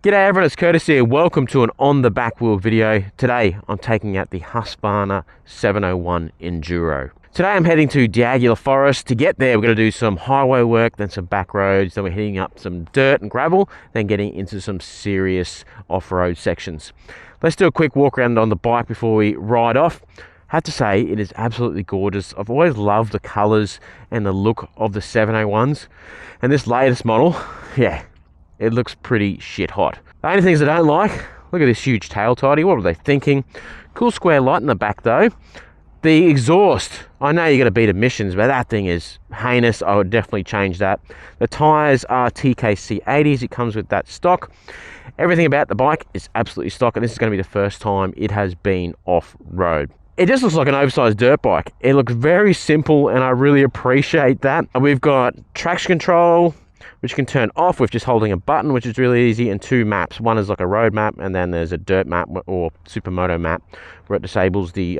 G'day everyone, it's Curtis here. Welcome to an On the Back Wheel video. Today I'm taking out the Husqvarna 701 Enduro. Today I'm heading to Diagula Forest. To get there we're going to do some highway work, then some back roads, then we're heading up some dirt and gravel, then getting into some serious off-road sections. Let's do a quick walk around on the bike before we ride off. I have to say it is absolutely gorgeous. I've always loved the colours and the look of the 701s, and this latest model, yeah, it looks pretty shit hot. The only things I don't like, look at this huge tail tidy. What were they thinking? Cool square light in the back though. The exhaust, I know you got to beat emissions, but that thing is heinous. I would definitely change that. The tyres are TKC 80s. It comes with that stock. Everything about the bike is absolutely stock, and this is going to be the first time it has been off-road. It just looks like an oversized dirt bike. It looks very simple, and I really appreciate that. We've got traction control, which you can turn off with just holding a button, which is really easy, and two maps. One is like a road map, and then there's a dirt map or supermoto map where it disables the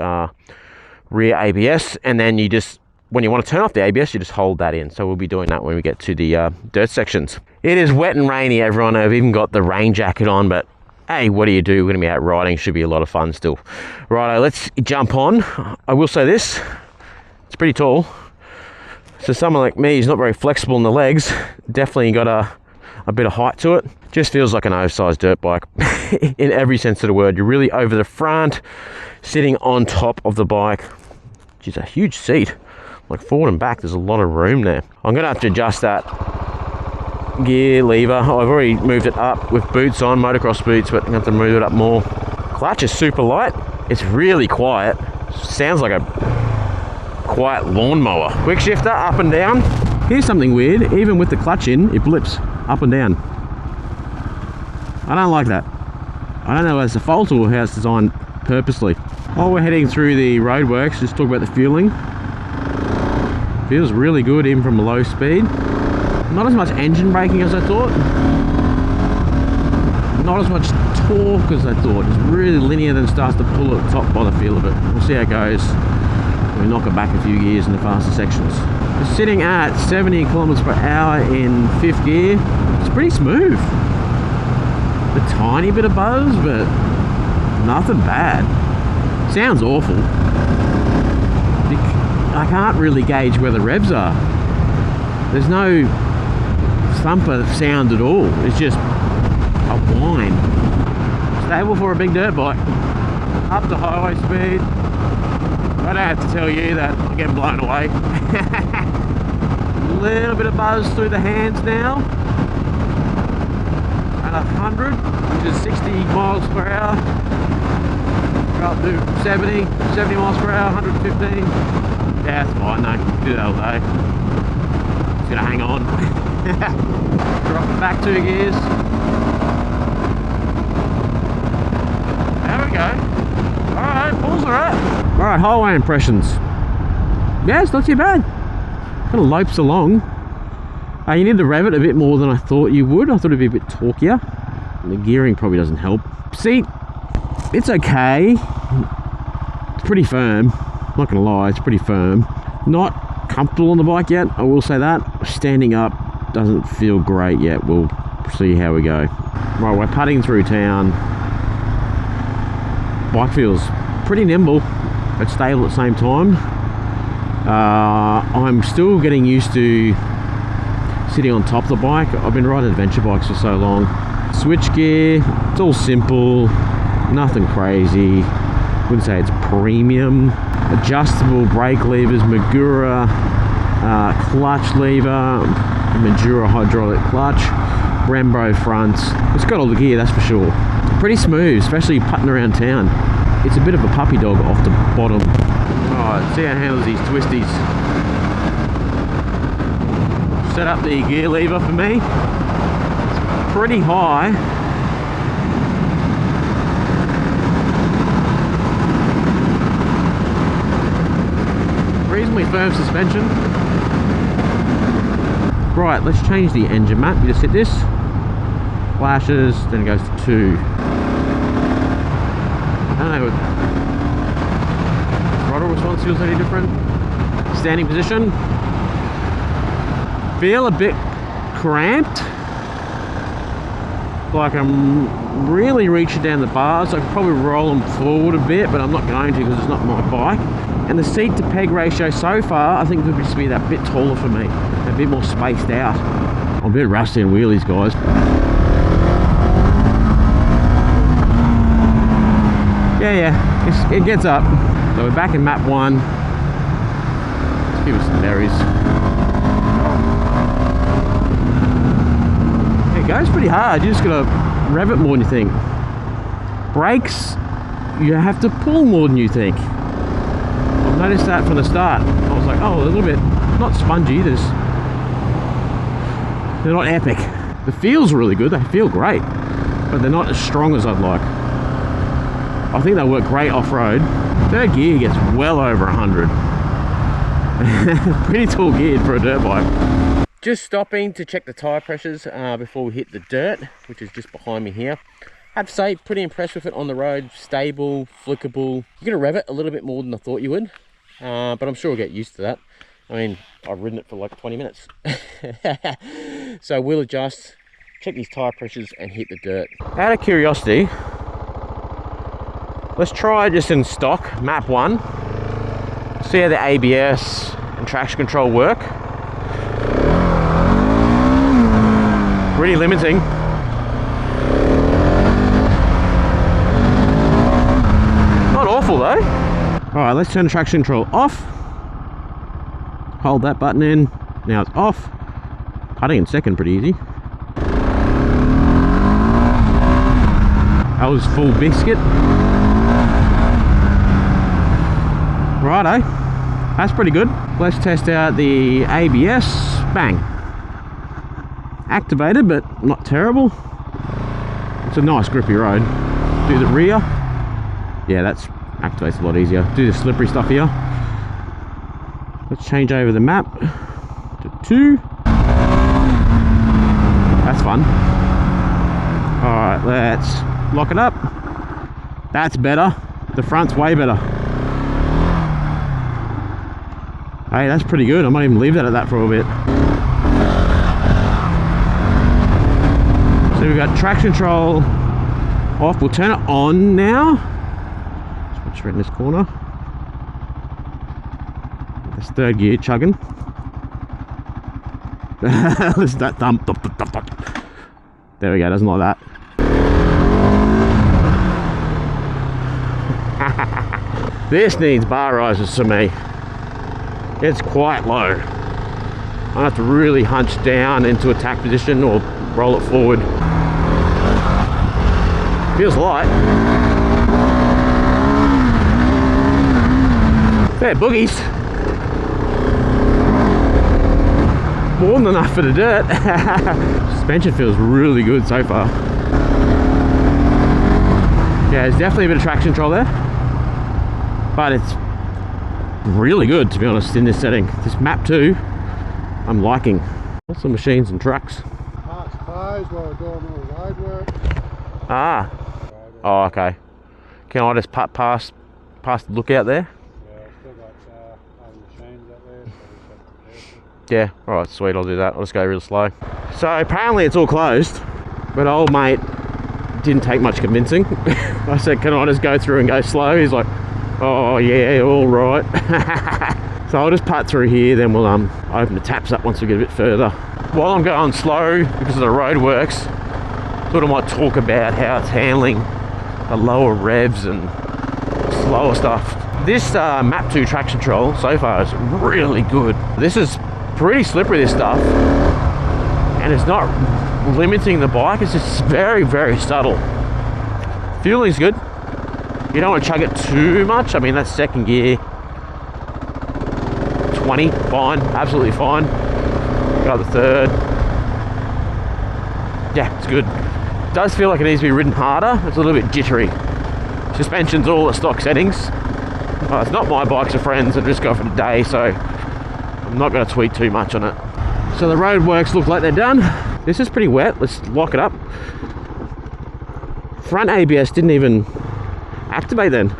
rear ABS, and then you just, when you want to turn off the ABS, you just hold that in. So we'll be doing that when we get to the dirt sections. It is wet and rainy, everyone. I've even got the rain jacket on, but hey, what do you do? We're going to be out riding. Should be a lot of fun still. Righto, let's jump on. I will say this, it's pretty tall. So someone like me is not very flexible in the legs. Definitely got a bit of height to it. Just feels like an oversized dirt bike in every sense of the word. You're really over the front, sitting on top of the bike. Geez, a huge seat. Like forward and back, there's a lot of room there. I'm gonna have to adjust that gear lever. I've already moved it up with boots on, motocross boots, but I'm gonna have to move it up more. Clutch is super light. It's really quiet. Sounds like a quiet lawnmower. Quick shifter up and down. Here's something weird, even with the clutch in, it blips up and down. I don't like that. I don't know if it's a fault or how it's designed purposely. While we're heading through the roadworks, just talk about the fueling. Feels really good even from a low speed. Not as much engine braking as I thought. Not as much torque as I thought. It's really linear, then starts to pull at the top by the feel of it. We'll see how it goes. We knock it back a few gears in the faster sections. We're sitting at 70 kilometers per hour in 5th gear. It's pretty smooth. A tiny bit of buzz, but nothing bad. Sounds awful. I can't really gauge where the revs are. There's no thumper sound at all. It's just a whine. Stable for a big dirt bike. Up to highway speed. I don't have to tell you that I'm getting blown away. A little bit of buzz through the hands now. And 100, which is 60 miles per hour. Go up to 70 miles per hour, 115. Yeah, that's fine though. Do that all day. Just gonna hang on. Drop it back 2 gears. There we go. Alright, pulls alright. Alright, highway impressions. Yeah, it's not too bad. Kind of lopes along. You need to rev it a bit more than I thought you would. I thought it'd be a bit torquier. And the gearing probably doesn't help. Seat, it's okay. It's pretty firm. I'm not gonna lie, it's pretty firm. Not comfortable on the bike yet, I will say that. Standing up doesn't feel great yet. We'll see how we go. Right, we're putting through town. Bike feels pretty nimble, but stable at the same time. I'm still getting used to sitting on top of the bike. I've been riding adventure bikes for so long. Switch gear, it's all simple, nothing crazy. Wouldn't say it's premium. Adjustable brake levers, Magura clutch lever, Magura hydraulic clutch, Brembo fronts. It's got all the gear, that's for sure. Pretty smooth, especially putting around town. It's a bit of a puppy dog off the bottom. Alright, see how it handles these twisties. Set up the gear lever for me. It's pretty high. Reasonably firm suspension. Right, let's change the engine map. You just hit this. Flashes, then it goes to 2. I don't know, throttle response feels any different. Standing position. Feel a bit cramped. like I'm really reaching down the bars. I could probably roll them forward a bit, but I'm not going to because it's not my bike. And the seat to peg ratio so far, I think could just be that bit taller for me, a bit more spaced out. I'm a bit rusty in wheelies, guys. Yeah, it gets up. So we're back in map 1. Let's give it some berries. It goes pretty hard. You just gotta rev it more than you think. Brakes, you have to pull more than you think. I've noticed that from the start. I was like, oh, a little bit, not spongy, they're not epic. The feels really good, they feel great, but they're not as strong as I'd like. I think they work great off-road. Third gear gets well over 100. Pretty tall geared for a dirt bike. Just stopping to check the tyre pressures before we hit the dirt, which is just behind me here. I have to say, pretty impressed with it on the road. Stable, flickable. You're gonna rev it a little bit more than I thought you would, but I'm sure we'll get used to that. I mean, I've ridden it for like 20 minutes. So we'll adjust, check these tyre pressures and hit the dirt. Out of curiosity, let's try just in stock, map 1. See how the ABS and traction control work. Really limiting. Not awful though. Alright, let's turn the traction control off. Hold that button in. Now it's off. Putting in second pretty easy. That was full biscuit. Righto, that's pretty good. Let's test out the ABS. Bang. Activated, but not terrible. It's a nice grippy road. Do the rear. Yeah, that's activates a lot easier. Do the slippery stuff here. Let's change over the map to 2. That's fun. Alright, let's lock it up. That's better. The front's way better. Hey, that's pretty good. I might even leave that at that for a bit. So we've got traction control off. We'll turn it on now. Switch right in this corner. This third gear chugging. Listen to that thump. There we go, doesn't like that. This needs bar risers to me. It's quite low. I have to really hunch down into attack position or roll it forward. Feels light. Fair boogies. More than enough for the dirt. Suspension feels really good so far. Yeah, there's definitely a bit of traction control there, but it's really good, to be honest, in this setting. This map 2, I'm liking. Lots of machines and trucks. Parts closed while we're doing all the road work. Ah. Oh, okay. Can I just putt past the lookout there? Yeah, I've still got other machines up there, so we just have to be careful. Yeah, alright, sweet, I'll do that. I'll just go real slow. So apparently it's all closed, but old mate didn't take much convincing. I said, can I just go through and go slow? He's like, oh yeah, all right. So I'll just putt through here, then we'll open the taps up once we get a bit further. While I'm going slow because of the road works, thought I might talk about how it's handling the lower revs and slower stuff. This map 2 traction control so far is really good. This is pretty slippery, this stuff, and it's not limiting the bike. It's just very, very subtle. Fueling's good. You don't want to chug it too much. I mean, that's second gear. 20, fine, absolutely fine. Got the third. Yeah, it's good. It does feel like it needs to be ridden harder. It's a little bit jittery. Suspension's all at stock settings. It's not my bike, it's a friend's. I just got for the day, so I'm not going to tweak too much on it. So the road works look like they're done. This is pretty wet. Let's lock it up. Front ABS didn't even activate then.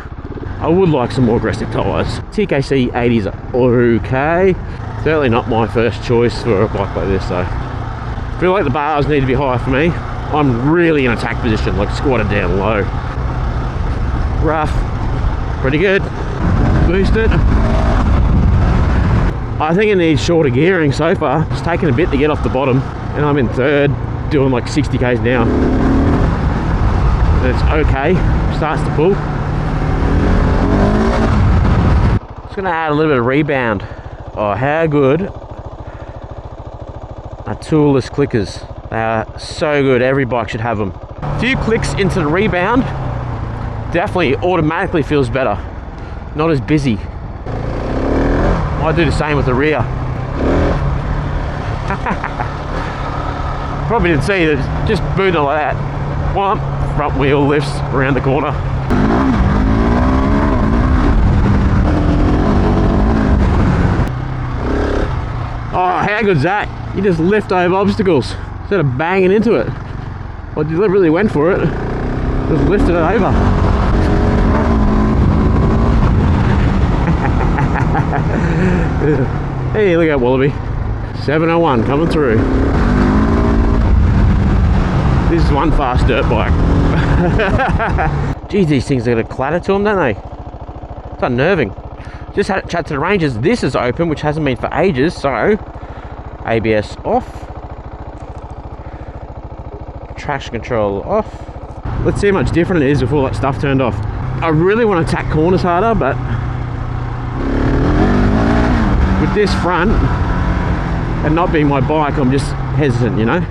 I would like some more aggressive tyres. TKC 80s are okay. Certainly not my first choice for a bike like this though. I feel like the bars need to be higher for me. I'm really in attack position, like squatted down low. Rough, pretty good. Boost it. I think it needs shorter gearing so far. It's taken a bit to get off the bottom, and I'm in third, doing like 60 k's an hour. And it's okay, starts to pull. Just gonna add a little bit of rebound. Oh, how good are toolless clickers. They are so good, every bike should have them. A few clicks into the rebound, definitely automatically feels better. Not as busy. I do the same with the rear. Probably didn't see that, just moving it like that. One, front wheel lifts around the corner. Oh, how good's that? You just lift over obstacles instead of banging into it. Well, you really went for it. Just lifted it over. Hey, look at Wallaby. 701 coming through. This is one fast dirt bike. Geez, these things are going to clatter to them, don't they? It's unnerving. Just had a chat to the Rangers. This is open, which hasn't been for ages, so ABS off. Traction control off. Let's see how much different it is with all that stuff turned off. I really want to attack corners harder, but with this front and not being my bike, I'm just hesitant, you know.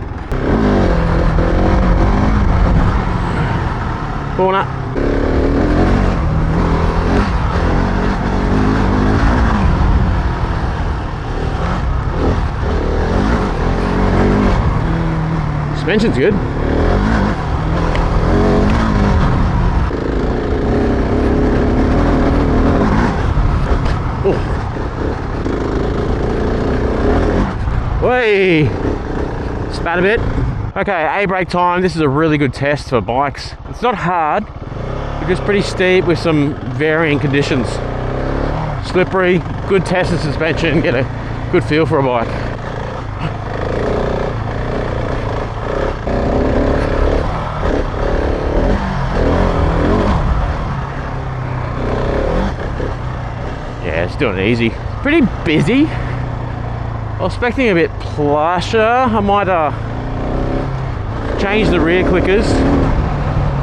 Corner. Suspension's good. Oh. Way. Spat a bit. Okay, A-brake time. This is a really good test for bikes. It's not hard, it's just pretty steep with some varying conditions. Slippery, good test of suspension, get a good feel for a bike. Yeah, it's doing it easy. Pretty busy. I was expecting a bit plusher. I might change the rear clickers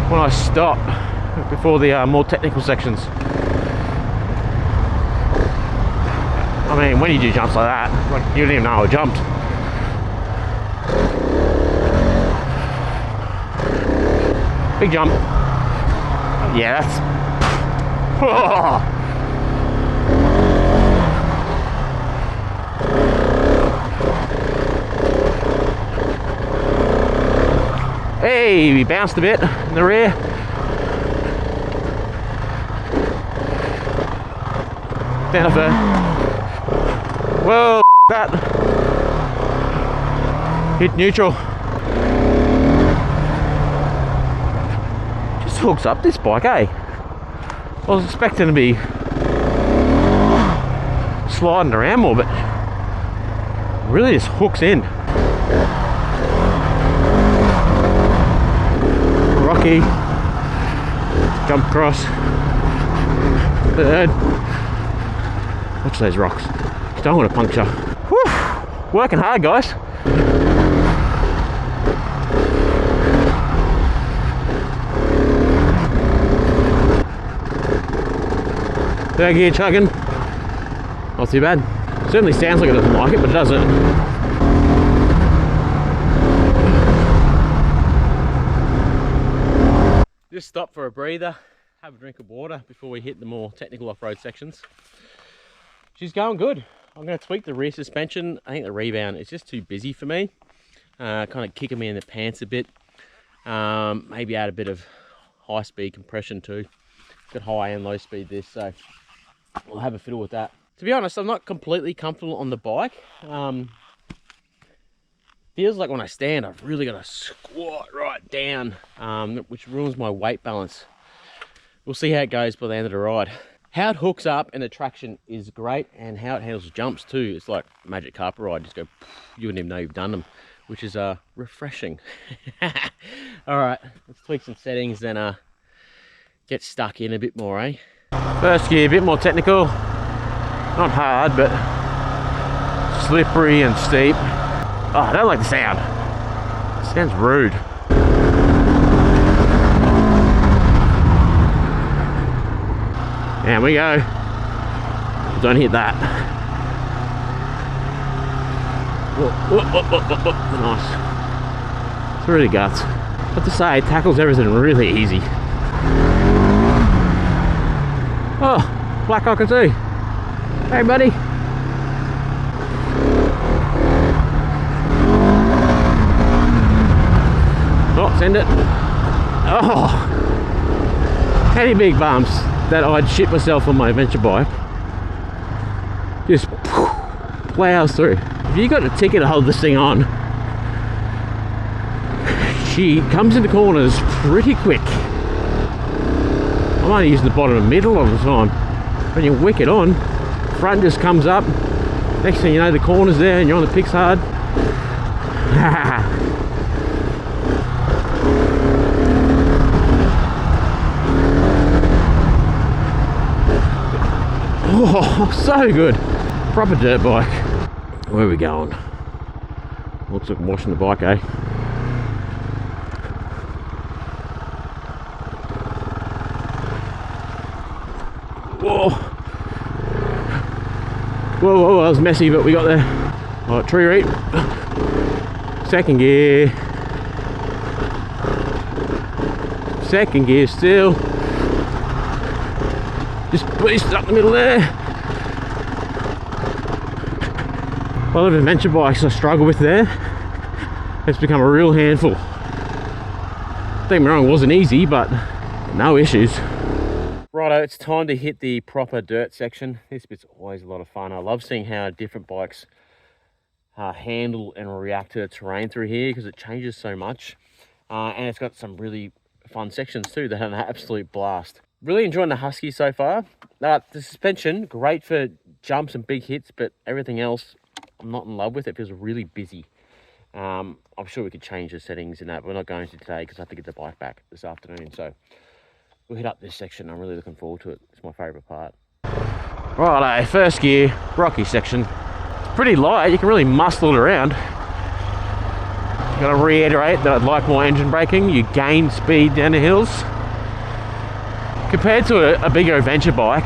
when I stop before the more technical sections. I mean, when you do jumps like that, like, you don't even know I jumped. Big jump. Yeah, that's... Oh. Hey, we bounced a bit in the rear. Stand up there. Whoa, that. Hit neutral. Just hooks up this bike, eh? I was expecting to be sliding around more, but really just hooks in. Rocky, jump across, third. Watch those rocks. Don't want to puncture. Whew. Working hard, guys. Third gear chugging. Not too bad. Certainly sounds like it doesn't like it, but it doesn't. Just stop for a breather, have a drink of water before we hit the more technical off-road sections. She's going good. I'm going to tweak the rear suspension. I think the rebound is just too busy for me. Kind of kicking me in the pants a bit. Maybe add a bit of high-speed compression too. Got high and low speed this, so we'll have a fiddle with that. To be honest, I'm not completely comfortable on the bike. Feels like when I stand, I've really got to squat right down, which ruins my weight balance. We'll see how it goes by the end of the ride. How it hooks up and the traction is great, and how it handles jumps too. It's like magic carpet ride. Just go, you wouldn't even know you've done them. which is refreshing. All right, let's tweak some settings, then get stuck in a bit more, eh? First gear, a bit more technical. Not hard, but slippery and steep. Oh, I don't like the sound. It sounds rude. There we go. Don't hit that. Whoa, whoa, whoa, whoa, whoa, whoa. Nice. Through the guts. What to say, it tackles everything really easy. Oh, black cockatoo. Hey, buddy. Oh, send it. Oh, any big bumps that I'd shit myself on my adventure bike. Just plows through. If you got a ticket to hold this thing on, she comes into corners pretty quick. I'm only using the bottom and middle all the time. When you wick it on, front just comes up. Next thing you know, the corner's there and you're on the picks hard. Oh, so good. Proper dirt bike. Where are we going? Looks like washing the bike, eh? Whoa. Whoa, whoa, that was messy, but we got there. Alright, tree reap. Second gear. Second gear still. Just beast up the middle there. A lot of adventure bikes I struggle with there. It's become a real handful. Don't get me wrong, it wasn't easy, but no issues. Righto, it's time to hit the proper dirt section. This bit's always a lot of fun. I love seeing how different bikes handle and react to the terrain through here because it changes so much. And it's got some really fun sections too that have an absolute blast. Really enjoying the Husky so far. The suspension, great for jumps and big hits, but everything else, I'm not in love with. It feels really busy. I'm sure we could change the settings in that, but we're not going to today because I have to get the bike back this afternoon. So we'll hit up this section. I'm really looking forward to it. It's my favourite part. Righto, first gear, rocky section. It's pretty light. You can really muscle it around. Got to reiterate that I'd like more engine braking. You gain speed down the hills. Compared to a bigger adventure bike,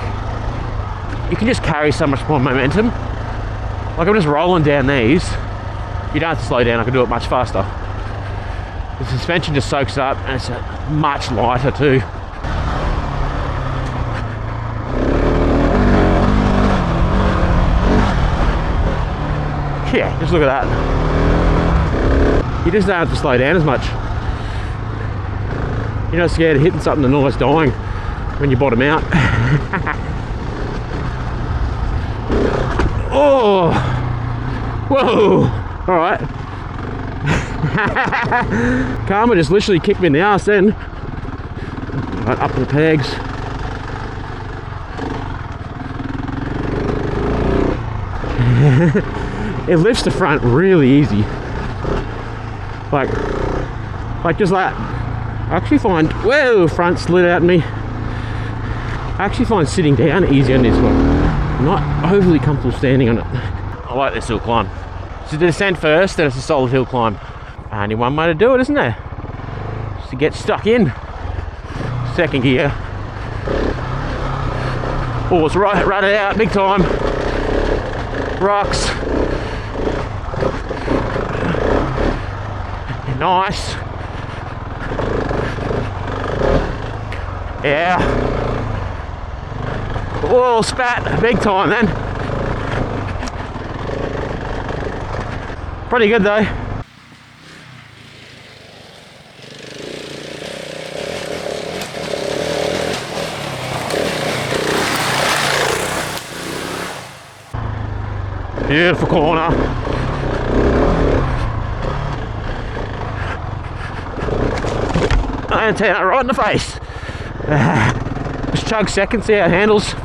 you can just carry so much more momentum. Like I'm just rolling down these. You don't have to slow down, I can do it much faster. The suspension just soaks up and it's much lighter too. Yeah, just look at that. You just don't have to slow down as much. You're not scared of hitting something and almost dying when you bottom out. Oh, whoa, all right. Karma just literally kicked me in the ass then. Right, up to the pegs. It lifts the front really easy. Like just that. I actually find, whoa, front slid out at me. I actually find sitting down easier on this one. I'm not overly comfortable standing on it. I like this hill climb. So the descent first, then it's a solid hill climb. Only one way to do it, isn't there? Just to get stuck in. Second gear. Oh, it's right it out, big time. Rocks. Nice. Yeah. Whoa, spat, big time then. Pretty good though. Beautiful corner. And turn it right in the face. Just chug second, see how it handles.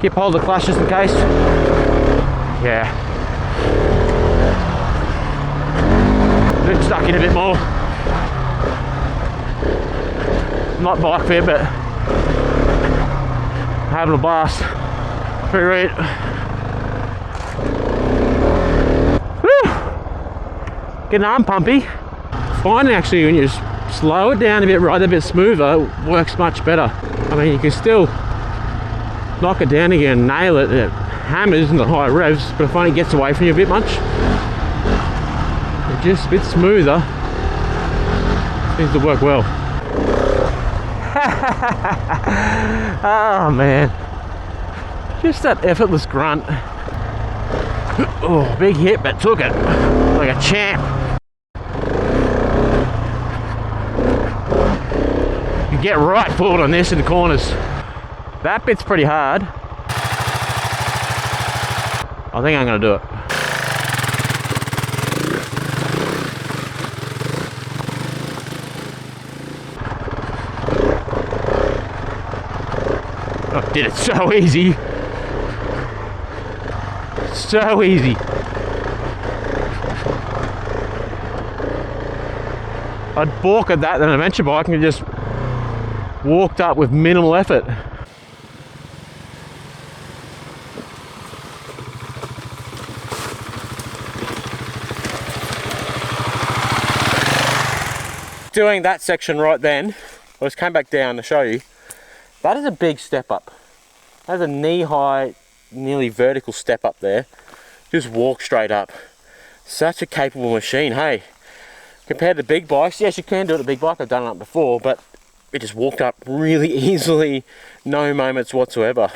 Keep hold of the clutch just in case. Yeah. Been stuck in a bit more. Not bike fit, but having a blast. Pretty great. Woo! Getting arm pumpy. Finding actually when you slow it down a bit, ride a bit smoother, it works much better. I mean, you can still knock it down again, nail it. It hammers in the high revs, but I find it gets away from you a bit much. It's just a bit smoother. Seems to work well. Oh man, just that effortless grunt. Oh, big hit, but took it like a champ. You get right forward on this in the corners. That bit's pretty hard. I think I'm gonna do it. I did it so easy. So easy. I'd balk at that than an adventure bike and just walked up with minimal effort. Doing that section right then, I just came back down to show you. That is a big step up. That's a knee-high, nearly vertical step up there. Just walk straight up. Such a capable machine, hey. Compared to big bikes, yes, you can do it at a big bike. I've done it before, but it just walked up really easily, no moments whatsoever.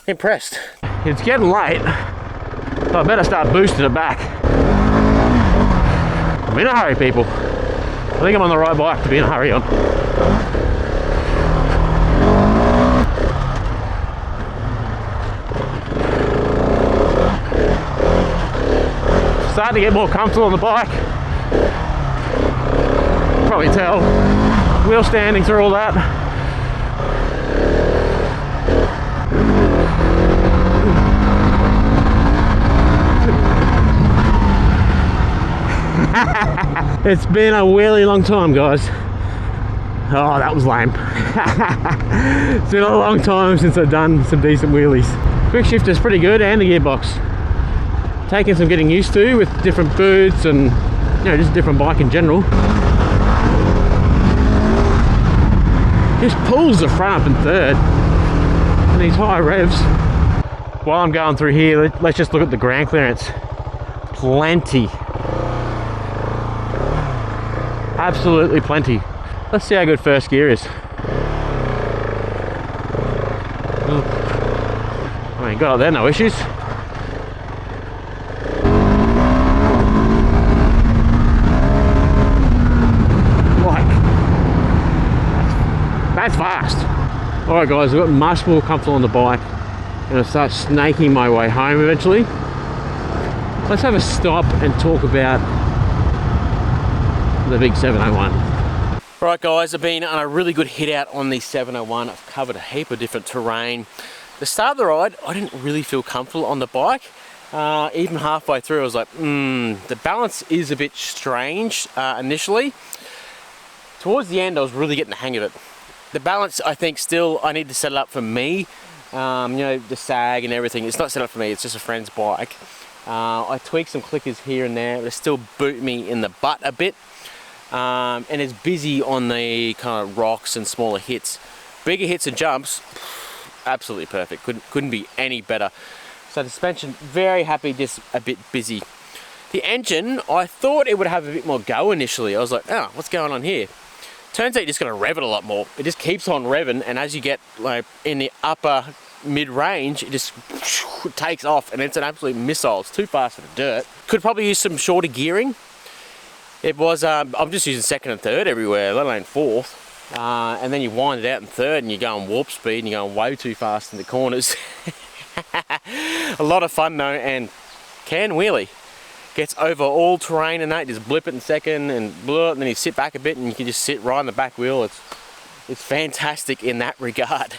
Impressed. It's getting late, so I better start boosting it back. I'm in a hurry, people. I think I'm on the right bike to be in a hurry on. Starting to get more comfortable on the bike. Probably tell. Wheel standing through all that. It's been a really long time, guys. Oh, that was lame. It's been a long time since I've done some decent wheelies. Quick shifter's pretty good, and the gearbox. Taking some getting used to with different boots and, you know, just a different bike in general. Just pulls the front up in third and these high revs. While I'm going through here, let's just look at the ground clearance. Plenty. Absolutely plenty. Let's see how good first gear is. I mean, got up there, no issues. That's fast. Alright guys, I've got much more comfortable on the bike and I'll start snaking my way home eventually. Let's have a stop and talk about the big 701. Alright guys, I've been on a really good hit out on the 701. I've covered a heap of different terrain. The start of the ride, I didn't really feel comfortable on the bike. Even halfway through I was like, the balance is a bit strange initially. Towards the end I was really getting the hang of it. The balance, I think, still, I need to set it up for me. You know, the sag and everything, it's not set up for me, it's just a friend's bike. I tweaked some clickers here and there, but it still boot me in the butt a bit. And it's busy on the kind of rocks and smaller hits. Bigger hits and jumps, absolutely perfect. Couldn't be any better. So the suspension, very happy, just a bit busy. The engine, I thought it would have a bit more go initially. I was like, oh, what's going on here? Turns out you're just going to rev it a lot more. It just keeps on revving, and as you get like in the upper mid-range, it just takes off, and it's an absolute missile. It's too fast for the dirt. Could probably use some shorter gearing. It was, I'm just using second and third everywhere, let alone fourth. And then you wind it out in third, and you're going warp speed, and you're going way too fast in the corners. A lot of fun though, and can wheelie. Gets over all terrain and that, just blip it in second and blow it, and then you sit back a bit and you can just sit right on the back wheel. It's fantastic in that regard.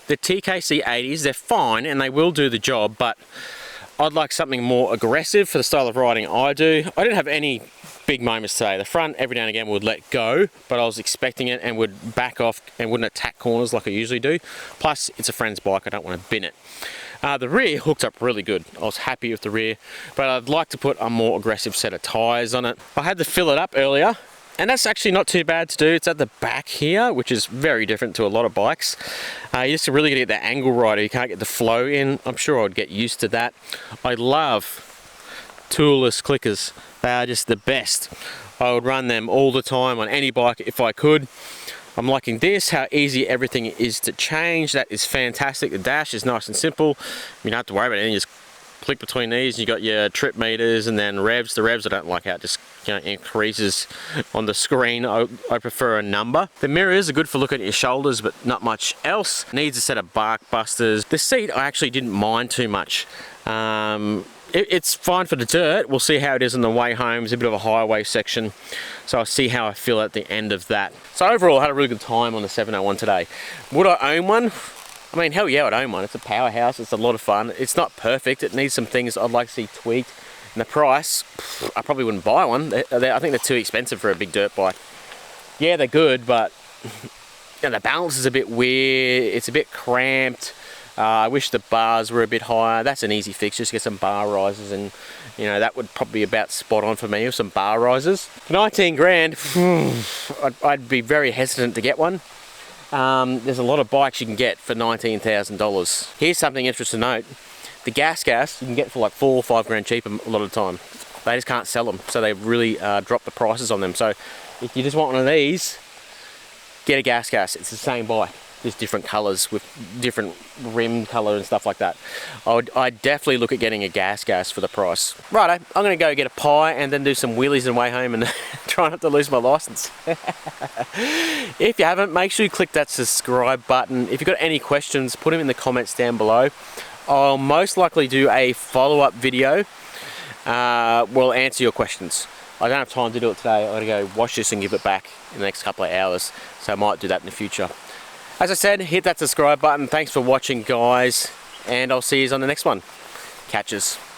The TKC 80s, they're fine and they will do the job, but I'd like something more aggressive for the style of riding I do. I didn't have any big moments today. The front every now and again would let go, but I was expecting it and would back off and wouldn't attack corners like I usually do. Plus, it's a friend's bike, I don't want to bin it. The rear hooked up really good. I was happy with the rear, but I'd like to put a more aggressive set of tyres on it. I had to fill it up earlier, and that's actually not too bad to do. It's at the back here, which is very different to a lot of bikes. You just really gotta get that angle right, or you can't get the flow in. I'm sure I'd get used to that. I love toolless clickers. They are just the best. I would run them all the time on any bike if I could. I'm liking this, how easy everything is to change. That is fantastic. The dash is nice and simple. You don't have to worry about anything. You just click between these. You got your trip meters and then revs. The revs I don't like how it just increases on the screen. I prefer a number. The mirrors are good for looking at your shoulders, but not much else. Needs a set of bark busters. The seat I actually didn't mind too much. It's fine for the dirt. We'll see how it is on the way home. It's a bit of a highway section, so I'll see how I feel at the end of that. So overall, I had a really good time on the 701 today. Would I own one? I mean, hell yeah, I'd own one. It's a powerhouse. It's a lot of fun. It's not perfect. It needs some things I'd like to see tweaked. And the price, I probably wouldn't buy one. I think they're too expensive for a big dirt bike. Yeah, they're good, but the balance is a bit weird. It's a bit cramped. I wish the bars were a bit higher. That's an easy fix, just get some bar risers, and that would probably be about spot on for me with some bar risers. For 19 grand, I'd be very hesitant to get one. There's a lot of bikes you can get for $19,000. Here's something interesting to note. The gas you can get for like 4 or 5 grand cheaper a lot of the time. They just can't sell them, so they've really dropped the prices on them. So if you just want one of these, get a gas. It's the same bike. Just different colours with different rim colour and stuff like that. I'd definitely look at getting a gas for the price. Righto, I'm going to go get a pie and then do some wheelies and way home and try not to lose my licence. If you haven't, make sure you click that subscribe button. If you've got any questions, put them in the comments down below. I'll most likely do a follow-up video. We'll answer your questions. I don't have time to do it today. I've got to go wash this and give it back in the next couple of hours, so I might do that in the future. As I said, hit that subscribe button. Thanks for watching, guys, and I'll see you on the next one. Catches.